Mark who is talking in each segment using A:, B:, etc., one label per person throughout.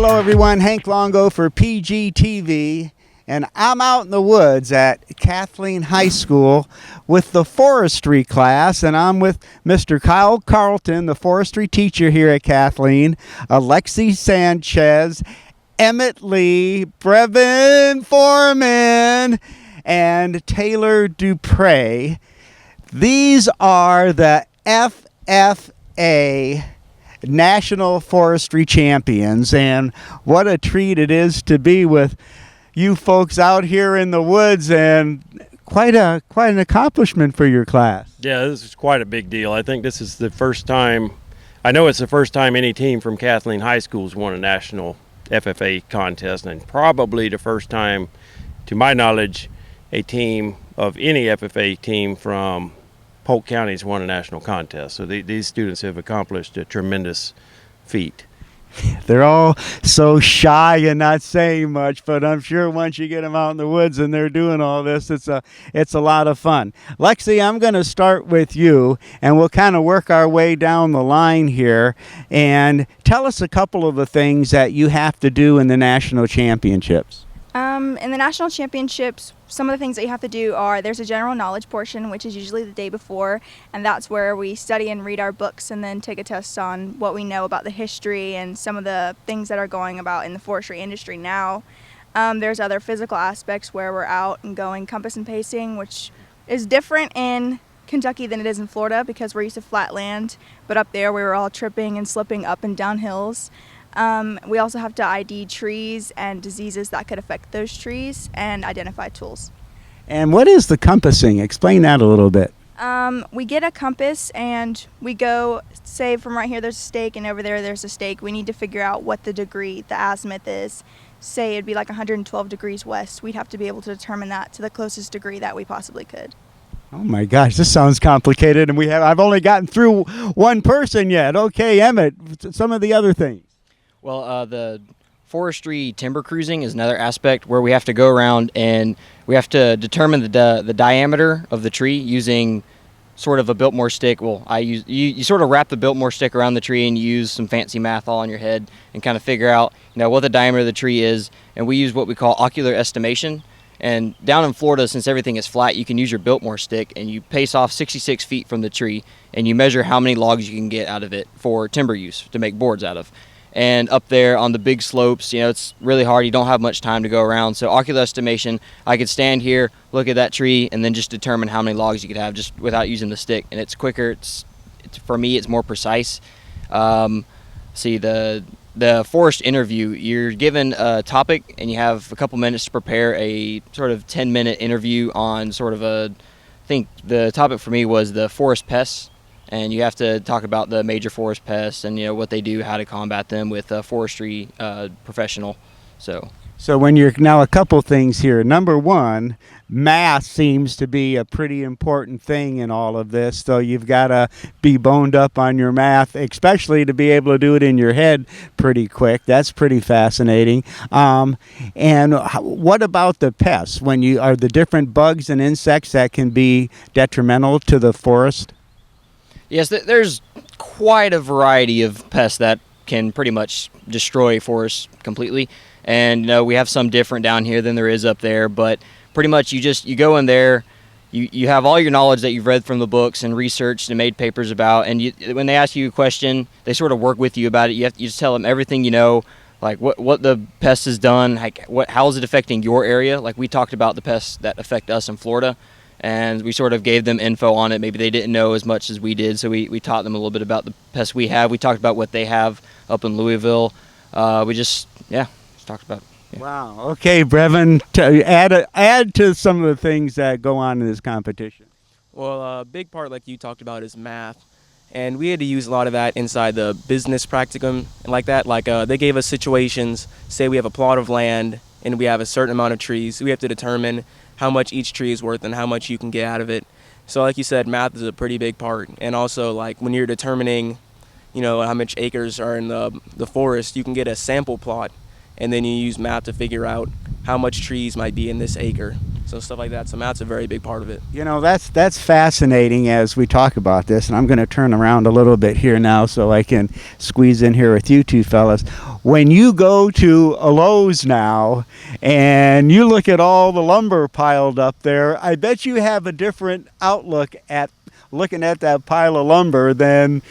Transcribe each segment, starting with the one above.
A: Hello everyone, Hank Longo for PGTV, and I'm out in the woods at Kathleen High School with the Forestry class, and I'm with Mr. Kyle Carlton, the Forestry teacher here at Kathleen, Alexi Sanchez, Emmett Lee, Brevin Foreman, and Taylor Dupre. These are the FFA National Forestry Champions, and what a treat it is to be with you folks out here in the woods, and quite an accomplishment for your class.
B: Yeah, this is quite a big deal. I think this is the first time, I know it's the first time any team from Kathleen High School has won a national FFA contest, and probably the first time, to my knowledge, a team of any FFA team from Polk County has won a national contest. So these students have accomplished a tremendous feat.
A: They're all so shy and not saying much, but I'm sure once you get them out in the woods and they're doing all this, it's a lot of fun. Lexi, I'm going to start with you, and we'll kind of work our way down the line here. And tell us a couple of the things that you have to do in the national championships.
C: In the national championships, some of the things that you have to do are, there's a general knowledge portion, which is usually the day before, and that's where we study and read our books and then take a test on what we know about the history and some of the things that are going about in the forestry industry now. There's other physical aspects where we're out and going compass and pacing, which is different in Kentucky than it is in Florida because we're used to flat land, but up there we were all tripping and slipping up and down hills. We also have to ID trees and diseases that could affect those trees and identify tools.
A: And what is the compassing? Explain that a little bit.
C: We get a compass and we go, say from right here there's a stake and over there there's a stake. We need to figure out what the degree, the azimuth is. Say it'd be like 112 degrees west. We'd have to be able to determine that to the closest degree that we possibly could.
A: Oh my gosh, this sounds complicated, and I've only gotten through one person yet. Okay, Emmett, some of the other things.
D: Well, the forestry timber cruising is another aspect where we have to go around and we have to determine the diameter of the tree using sort of a Biltmore stick. Well, you sort of wrap the Biltmore stick around the tree and you use some fancy math all in your head and kind of figure out, what the diameter of the tree is. And we use what we call ocular estimation. And down in Florida, since everything is flat, you can use your Biltmore stick and you pace off 66 feet from the tree and you measure how many logs you can get out of it for timber use to make boards out of. And up there on the big slopes, it's really hard. You don't have much time to go around. So ocular estimation, I could stand here, look at that tree, and then just determine how many logs you could have just without using the stick. And it's quicker. It's for me, it's more precise. See, the forest interview, you're given a topic and you have a couple minutes to prepare a sort of 10-minute interview on sort of I think the topic for me was the forest pests. And you have to talk about the major forest pests and what they do, how to combat them with a forestry professional. So
A: when you're now, a couple things here. Number one, math seems to be a pretty important thing in all of this. So you've got to be boned up on your math, especially to be able to do it in your head pretty quick. That's pretty fascinating. And what about the pests? Are the different bugs and insects that can be detrimental to the forest?
D: Yes, there's quite a variety of pests that can pretty much destroy forests completely. And we have some different down here than there is up there, but pretty much you go in there, you have all your knowledge that you've read from the books and researched and made papers about, and when they ask you a question, they sort of work with you about it. You just tell them everything you know, like what the pest has done, how is it affecting your area. Like we talked about the pests that affect us in Florida, and we sort of gave them info on it. Maybe they didn't know as much as we did, so we taught them a little bit about the pests we have. We talked about what they have up in Louisville. We just talked about it. Yeah.
A: Wow. Okay, Brevin, add to some of the things that go on in this competition.
E: Well, a big part, like you talked about, is math. And we had to use a lot of that inside the business practicum and like that. Like they gave us situations, say we have a plot of land and we have a certain amount of trees. We have to determine how much each tree is worth and how much you can get out of it. So like you said, math is a pretty big part. And also like when you're determining, how much acres are in the forest, you can get a sample plot and then you use math to figure out how much trees might be in this acre. So stuff like that. So math's a very big part of it.
A: You know, that's fascinating as we talk about this, and I'm going to turn around a little bit here now so I can squeeze in here with you two fellas. When you go to a Lowe's now and you look at all the lumber piled up there, I bet you have a different outlook at looking at that pile of lumber than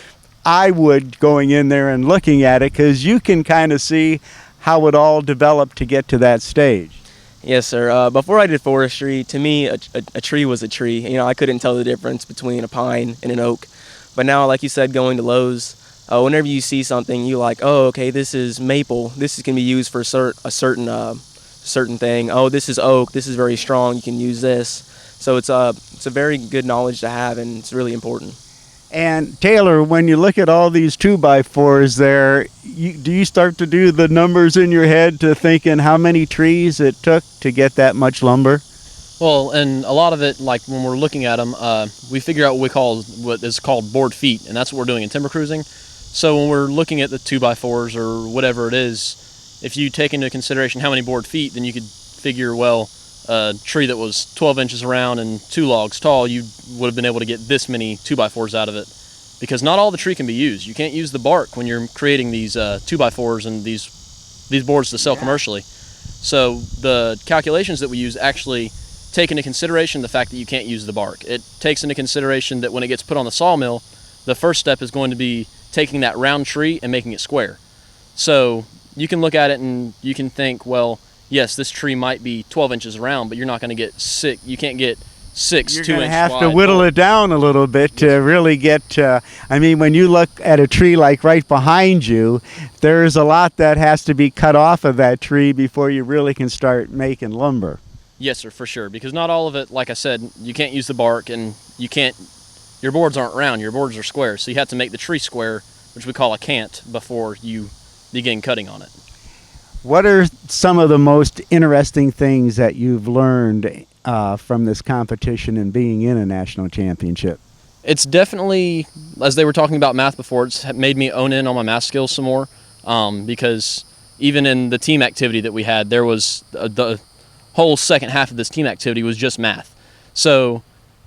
A: I would going in there and looking at it, because you can kind of see how it all developed to get to that stage.
E: Yes, sir. Before I did forestry, to me, a tree was a tree. You know, I couldn't tell the difference between a pine and an oak. But now, like you said, going to Lowe's, whenever you see something, you like, oh, okay, this is maple. This can be used for a certain thing. Oh, this is oak. This is very strong. You can use this. So it's a very good knowledge to have, and it's really important.
A: And Taylor, when you look at all these 2x4s there, do you start to do the numbers in your head to thinking how many trees it took to get that much lumber?
F: Well, and a lot of it, like when we're looking at them, we figure out what is called board feet, and that's what we're doing in timber cruising. So when we're looking at the 2x4s or whatever it is, if you take into consideration how many board feet, then you could figure, well, a tree that was 12 inches around and 2 logs tall, you would have been able to get this many 2x4s out of it. Because not all the tree can be used. You can't use the bark when you're creating these 2x4s and these boards to sell commercially. So the calculations that we use actually take into consideration the fact that you can't use the bark. It takes into consideration that when it gets put on the sawmill, the first step is going to be taking that round tree and making it square. So you can look at it and you can think, well, yes, this tree might be 12 inches around, but you're not going to get six. You can't get 6 2-inch wide.
A: You're going to have to whittle it down a little bit to really get. I mean, when you look at a tree like right behind you, there's a lot that has to be cut off of that tree before you really can start making lumber.
F: Yes, sir, for sure. Because not all of it, like I said, you can't use the bark, and you can't. Your boards aren't round. Your boards are square, so you have to make the tree square, which we call a cant, before you begin cutting on it.
A: What are some of the most interesting things that you've learned from this competition and being in a national championship?
F: It's definitely, as they were talking about math before, it's made me own in on my math skills some more, because even in the team activity that we had, there was the whole second half of this team activity was just math. So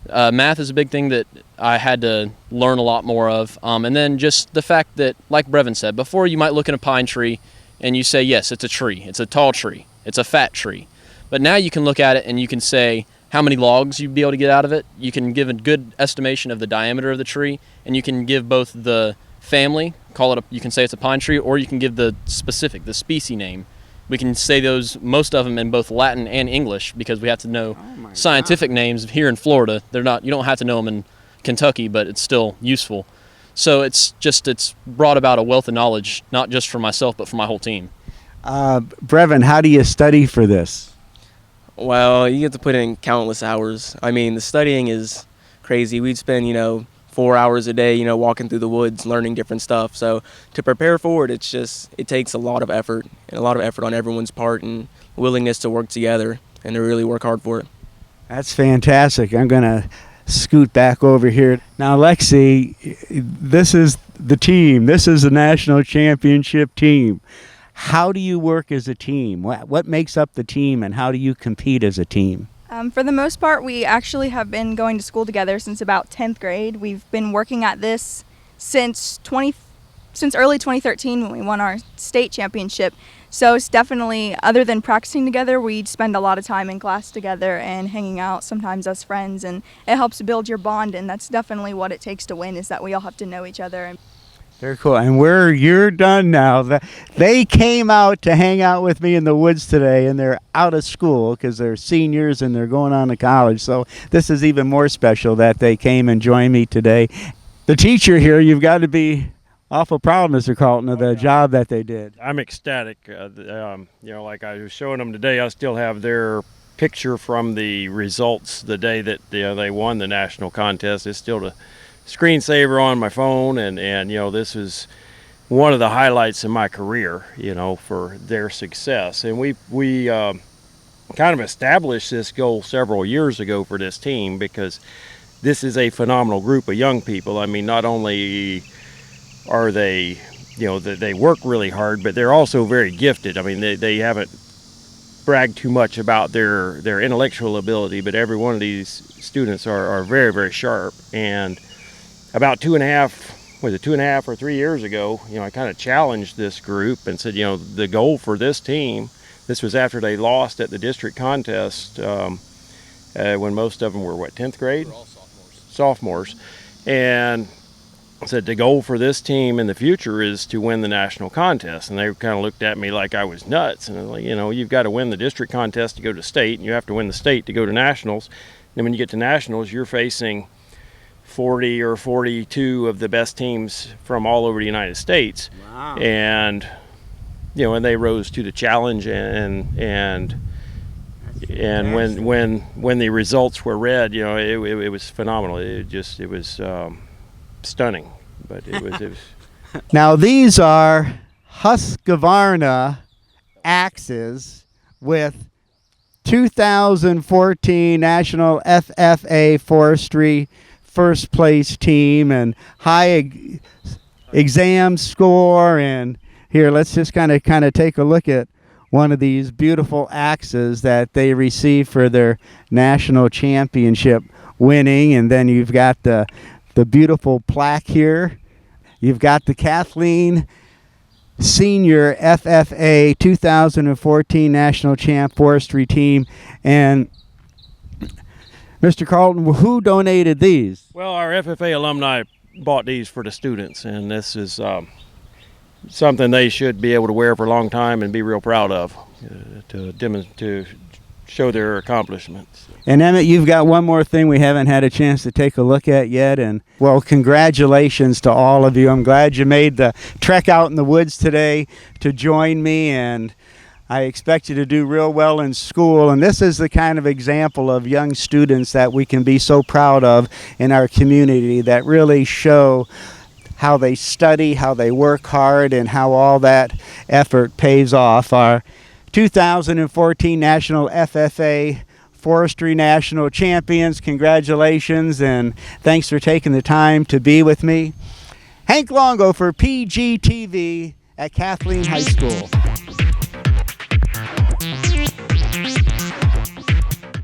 F: math is a big thing that I had to learn a lot more of. And then just the fact that, like Brevin said, before you might look at a pine tree and you say, yes, it's a tree, it's a tall tree, it's a fat tree. But now you can look at it and you can say how many logs you'd be able to get out of it. You can give a good estimation of the diameter of the tree, and you can give both the family, you can say it's a pine tree, or you can give the species name. We can say most of them in both Latin and English, because we have to know scientific names here in Florida. You don't have to know them in Kentucky, but it's still useful. So it's brought about a wealth of knowledge, not just for myself, but for my whole team.
A: Brevin, how do you study for this?
E: Well, you get to put in countless hours. I mean, the studying is crazy. We'd spend, 4 hours a day, walking through the woods, learning different stuff. So to prepare for it, it takes a lot of effort, and a lot of effort on everyone's part, and willingness to work together and to really work hard for it.
A: That's fantastic. I'm going to scoot back over here. Now, Lexi, this is the team. This is the national championship team. How do you work as a team? What makes up the team, and how do you compete as a team?
C: For the most part, we actually have been going to school together since about 10th grade. We've been working at this since early 2013 when we won our state championship. So it's definitely, other than practicing together, we spend a lot of time in class together and hanging out sometimes as friends, and it helps build your bond, and that's definitely what it takes to win, is that we all have to know each other.
A: Very cool. And you're done now. They came out to hang out with me in the woods today, and they're out of school because they're seniors and they're going on to college. So this is even more special that they came and joined me today. The teacher here, you've got to be awful proud, Mr. Carlton, of the job that they did.
B: I'm ecstatic. Like I was showing them today, I still have their picture from the results the day that they won the national contest. It's still the screensaver on my phone, and this is one of the highlights in my career, for their success. And we kind of established this goal several years ago for this team, because this is a phenomenal group of young people. I mean, not only are they, they work really hard, but they're also very gifted. I mean, they haven't brag too much about their intellectual ability, but every one of these students are very, very sharp. And about 2.5 or 3 years ago, I kind of challenged this group and said, the goal for this team, this was after they lost at the district contest when most of them were, 10th grade?
F: We're all
B: Sophomores. And I said, the goal for this team in the future is to win the national contest. And they kind of looked at me like I was nuts. And I was like, you've got to win the district contest to go to state, and you have to win the state to go to nationals. And when you get to nationals, you're facing 40 or 42 of the best teams from all over the United States.
A: Wow.
B: And and they rose to the challenge, and when the results were read, it was phenomenal. It was stunning, but it was.
A: Now these are Husqvarna axes with 2014 National FFA Forestry first place team and high exam score. And here, let's just kind of take a look at one of these beautiful axes that they received for their national championship winning. And then you've got the beautiful plaque here. You've got the Kathleen Senior FFA 2014 National Champ Forestry Team. And Mr. Carlton, who donated these?
B: Well, our FFA alumni bought these for the students, and this is something they should be able to wear for a long time and be real proud of, to show their accomplishments.
A: And Emmett, you've got one more thing we haven't had a chance to take a look at yet. And well, congratulations to all of you. I'm glad you made the trek out in the woods today to join me, and I expect you to do real well in school. And this is the kind of example of young students that we can be so proud of in our community, that really show how they study, how they work hard, and how all that effort pays off. Our 2014 National FFA Forestry National Champions, congratulations, and thanks for taking the time to be with me. Hank Longo for PGTV at Kathleen High School.